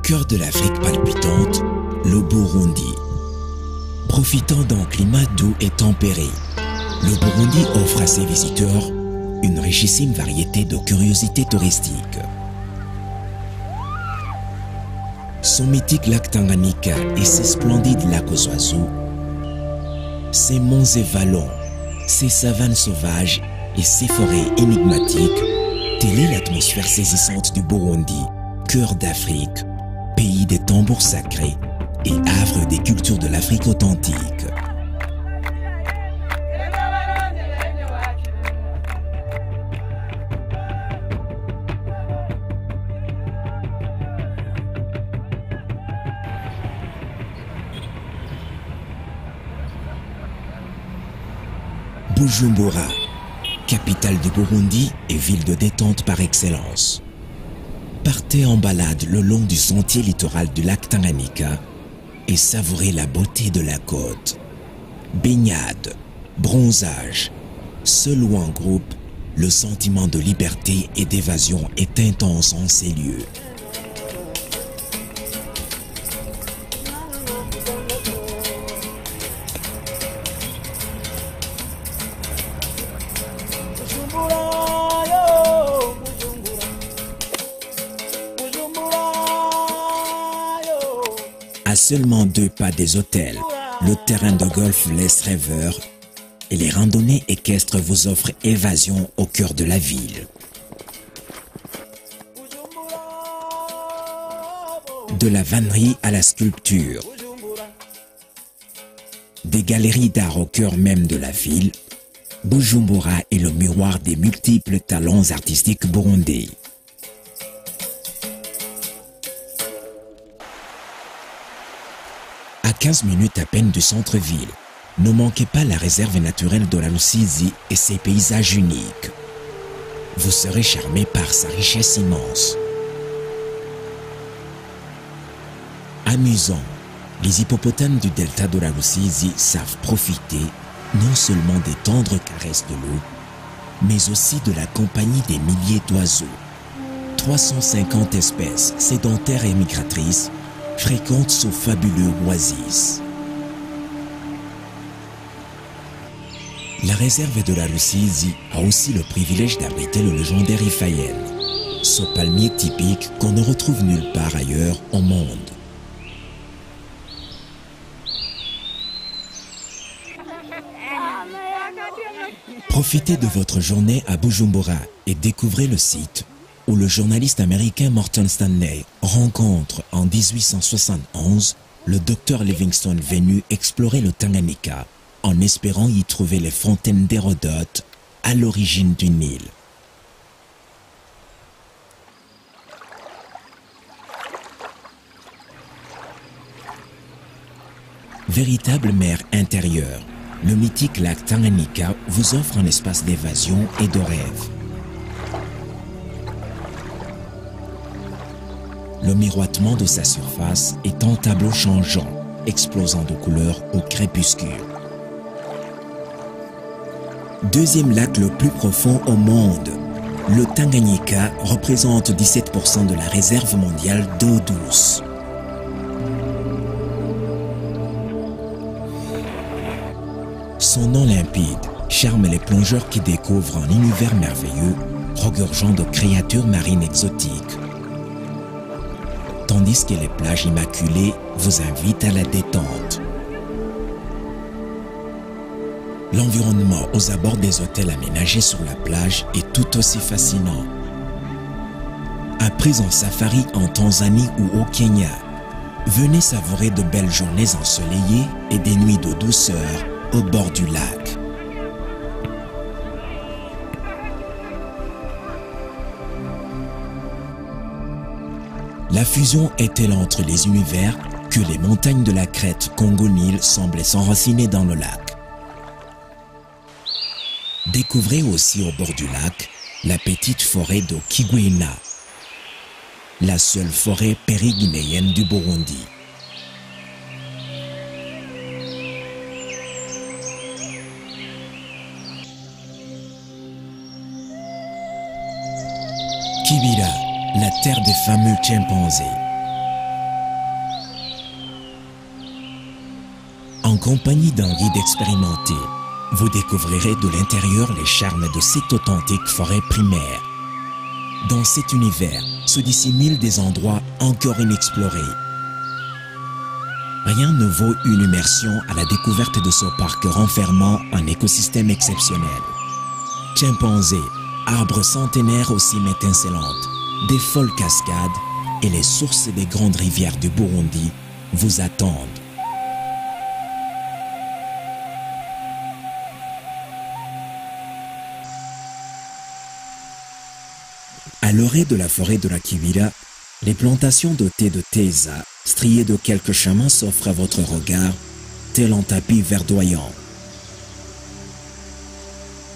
cœur de l'Afrique palpitante, le Burundi. Profitant d'un climat doux et tempéré, le Burundi offre à ses visiteurs une richissime variété de curiosités touristiques. Son mythique lac Tanganyika et ses splendides lacs aux oiseaux, ses monts et vallons, ses savanes sauvages et ses forêts énigmatiques, telle est l'atmosphère saisissante du Burundi, cœur d'Afrique, pays des tambours sacrés et havre des cultures de l'Afrique authentique. Bujumbura, capitale du Burundi et ville de détente par excellence. Partez en balade le long du sentier littoral du lac Tanganyika et savourez la beauté de la côte. Baignade, bronzage, seul ou en groupe, le sentiment de liberté et d'évasion est intense en ces lieux. À seulement 2 pas des hôtels, le terrain de golf laisse rêveur et les randonnées équestres vous offrent évasion au cœur de la ville. De la vannerie à la sculpture, des galeries d'art au cœur même de la ville, Bujumbura est le miroir des multiples talents artistiques burundais. À 15 minutes à peine du centre-ville, ne manquez pas la réserve naturelle de la Rusizi et ses paysages uniques. Vous serez charmé par sa richesse immense. Amusant, les hippopotames du delta de la Rusizi savent profiter non seulement des tendres caresses de l'eau, mais aussi de la compagnie des milliers d'oiseaux. 350 espèces sédentaires et migratrices fréquentent ce fabuleux oasis. La réserve de la Rusizi a aussi le privilège d'abriter le légendaire Ifayen, ce palmier typique qu'on ne retrouve nulle part ailleurs au monde. Profitez de votre journée à Bujumbura et découvrez le site où le journaliste américain Morton Stanley rencontre en 1871 le docteur Livingstone venu explorer le Tanganyika en espérant y trouver les fontaines d'Hérodote à l'origine du Nil. Véritable mer intérieure, le mythique lac Tanganyika vous offre un espace d'évasion et de rêve. Le miroitement de sa surface est un tableau changeant, explosant de couleurs au crépuscule. Deuxième lac le plus profond au monde, le Tanganyika représente 17% de la réserve mondiale d'eau douce. Son eau limpide charme les plongeurs qui découvrent un univers merveilleux, regorgeant de créatures marines exotiques. Tandis que les plages immaculées vous invitent à la détente. L'environnement aux abords des hôtels aménagés sur la plage est tout aussi fascinant. Après un safari en Tanzanie ou au Kenya, venez savourer de belles journées ensoleillées et des nuits de douceur au bord du lac. La fusion est telle entre les univers que les montagnes de la crête Congo-Nil semblaient s'enraciner dans le lac. Découvrez aussi au bord du lac la petite forêt de Kigwena, la seule forêt périguinéenne du Burundi. Kibira, la terre des fameux chimpanzés. En compagnie d'un guide expérimenté, vous découvrirez de l'intérieur les charmes de cette authentique forêt primaire. Dans cet univers se dissimulent des endroits encore inexplorés. Rien ne vaut une immersion à la découverte de ce parc renfermant un écosystème exceptionnel. Chimpanzés, arbres centenaires aux cimes étincelantes, des folles cascades et les sources des grandes rivières du Burundi vous attendent. À l'orée de la forêt de la Kibira, les plantations dotées de Teza, striées de quelques chemins, s'offrent à votre regard, tel un tapis verdoyant.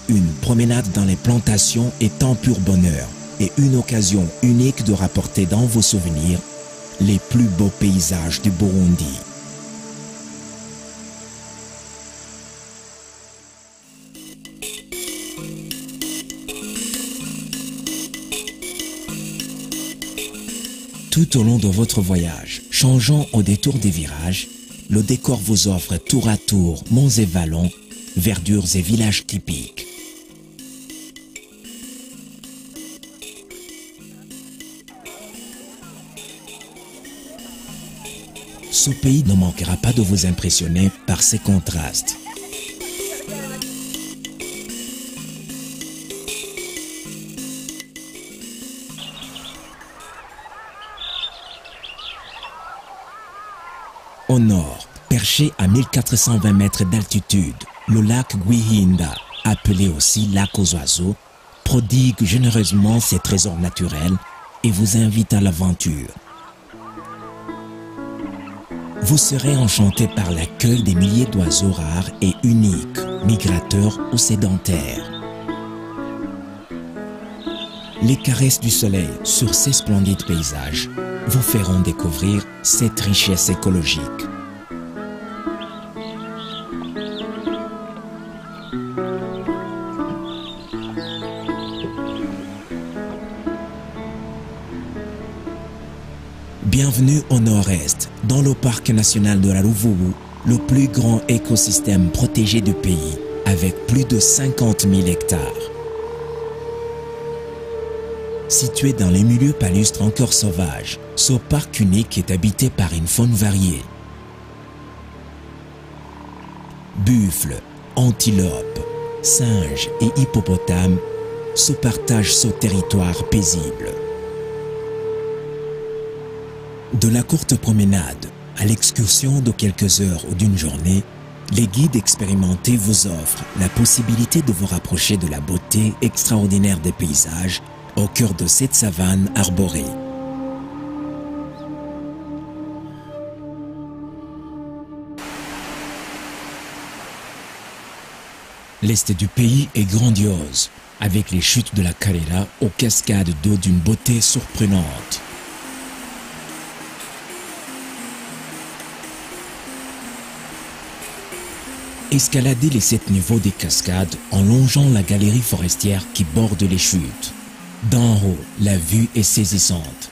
Une promenade dans les plantations est un pur bonheur et une occasion unique de rapporter dans vos souvenirs les plus beaux paysages du Burundi. Tout au long de votre voyage, changeant au détour des virages, le décor vous offre tour à tour monts et vallons, verdures et villages typiques. Ce pays ne manquera pas de vous impressionner par ses contrastes. Au nord, perché à 1420 mètres d'altitude, le lac Gwihinda, appelé aussi lac aux oiseaux, prodigue généreusement ses trésors naturels et vous invite à l'aventure. Vous serez enchanté par l'accueil des milliers d'oiseaux rares et uniques, migrateurs ou sédentaires. Les caresses du soleil sur ces splendides paysages vous feront découvrir cette richesse écologique. Bienvenue au nord-est, dans le parc national de la Ruvubu, le plus grand écosystème protégé du pays, avec plus de 50 000 hectares. Situé dans les milieux palustres encore sauvages, ce parc unique est habité par une faune variée. Buffles, antilopes, singes et hippopotames se partagent ce territoire paisible. De la courte promenade à l'excursion de quelques heures ou d'une journée, les guides expérimentés vous offrent la possibilité de vous rapprocher de la beauté extraordinaire des paysages au cœur de cette savane arborée. L'est du pays est grandiose, avec les chutes de la Karela aux cascades d'eau d'une beauté surprenante. Escaladez les 7 niveaux des cascades en longeant la galerie forestière qui borde les chutes. D'en haut, la vue est saisissante.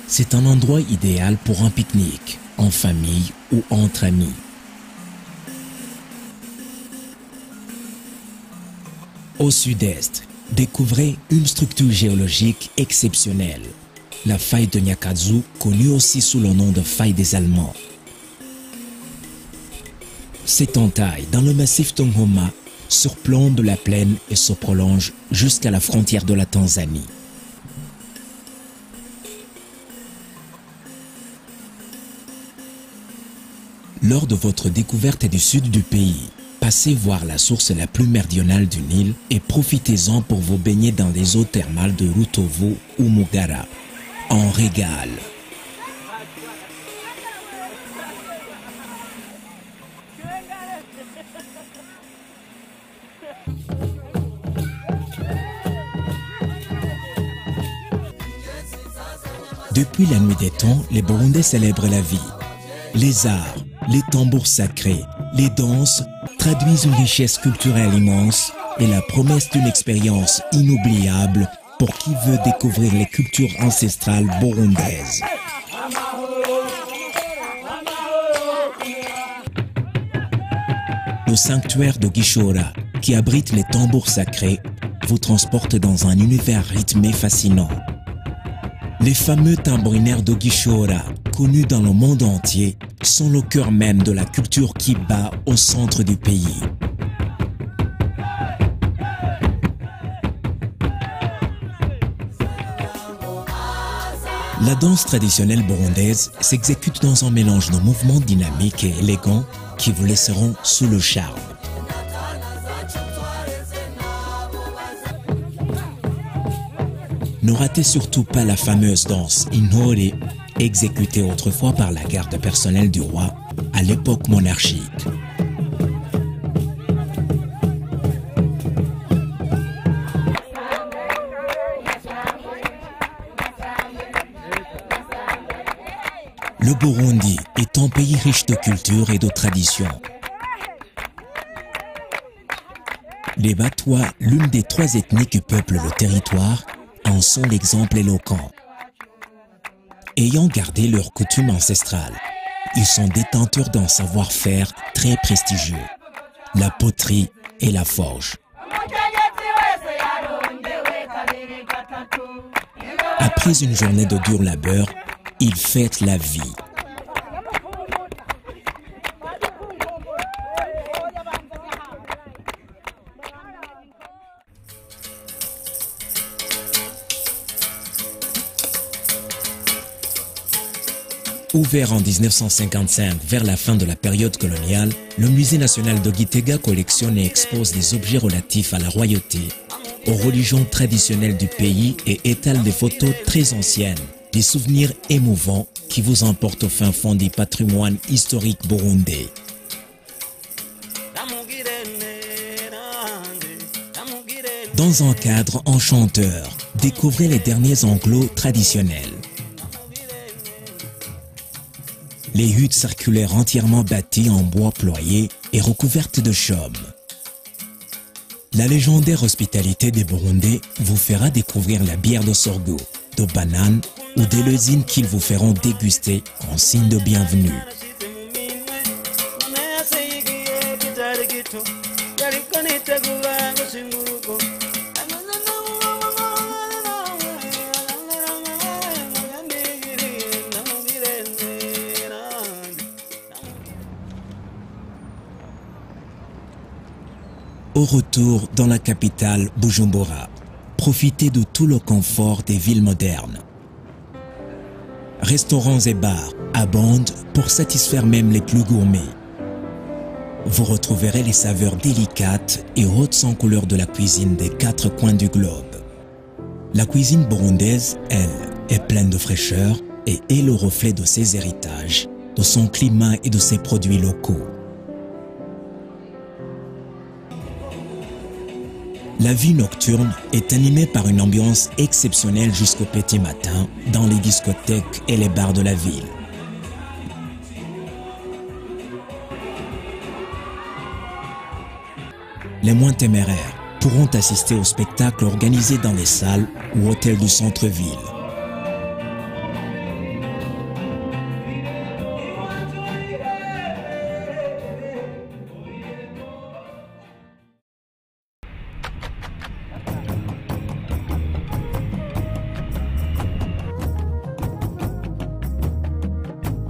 C'est un endroit idéal pour un pique-nique, en famille ou entre amis. Au sud-est, découvrez une structure géologique exceptionnelle, la faille de Nyakazu, connue aussi sous le nom de faille des Allemands. Cette entaille dans le massif Tongoma surplombe la plaine et se prolonge jusqu'à la frontière de la Tanzanie. Lors de votre découverte du sud du pays, passez voir la source la plus méridionale du Nil et profitez-en pour vous baigner dans des eaux thermales de Rutovu ou Mugara. En régal. Depuis la nuit des temps, les Burundais célèbrent la vie. Les arts, les tambours sacrés, les danses traduisent une richesse culturelle immense et la promesse d'une expérience inoubliable pour qui veut découvrir les cultures ancestrales burundaises. le sanctuaire de Gishora, qui abrite les tambours sacrés, vous transporte dans un univers rythmé fascinant. Les fameux tambourinaires de Gishora, connus dans le monde entier, sont le cœur même de la culture qui bat au centre du pays. La danse traditionnelle burundaise s'exécute dans un mélange de mouvements dynamiques et élégants qui vous laisseront sous le charme. Ne ratez surtout pas la fameuse danse Inhore, exécutée autrefois par la garde personnelle du roi à l'époque monarchique. Le Burundi est un pays riche de culture et de traditions. Les Batwa, l'une des 3 ethnies qui peuplent le territoire, en sont l'exemple éloquent. Ayant gardé leurs coutumes ancestrales, ils sont détenteurs d'un savoir-faire très prestigieux, la poterie et la forge. Après une journée de dur labeur, ils fêtent la vie. Ouvert en 1955 vers la fin de la période coloniale, le Musée national de Gitega collectionne et expose des objets relatifs à la royauté, aux religions traditionnelles du pays et étale des photos très anciennes, des souvenirs émouvants qui vous emportent au fin fond du patrimoine historique burundais. Dans un cadre enchanteur, découvrez les derniers enclos traditionnels. Les huttes circulaires entièrement bâties en bois ployé et recouvertes de chaume. La légendaire hospitalité des Burundais vous fera découvrir la bière de sorgho, de banane ou des lésines qu'ils vous feront déguster en signe de bienvenue. Au retour dans la capitale Bujumbura, profitez de tout le confort des villes modernes. Restaurants et bars abondent pour satisfaire même les plus gourmets. Vous retrouverez les saveurs délicates et hautes sans couleur de la cuisine des 4 coins du globe. La cuisine burundaise, elle, est pleine de fraîcheur et est le reflet de ses héritages, de son climat et de ses produits locaux. La vie nocturne est animée par une ambiance exceptionnelle jusqu'au petit matin dans les discothèques et les bars de la ville. Les moins téméraires pourront assister aux spectacles organisés dans les salles ou hôtels du centre-ville.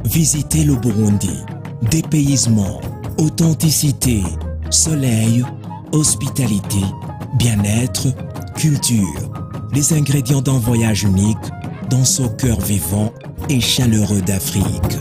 Visitez le Burundi. Dépaysement, authenticité, soleil, hospitalité, bien-être, culture. Les ingrédients d'un voyage unique dans ce cœur vivant et chaleureux d'Afrique.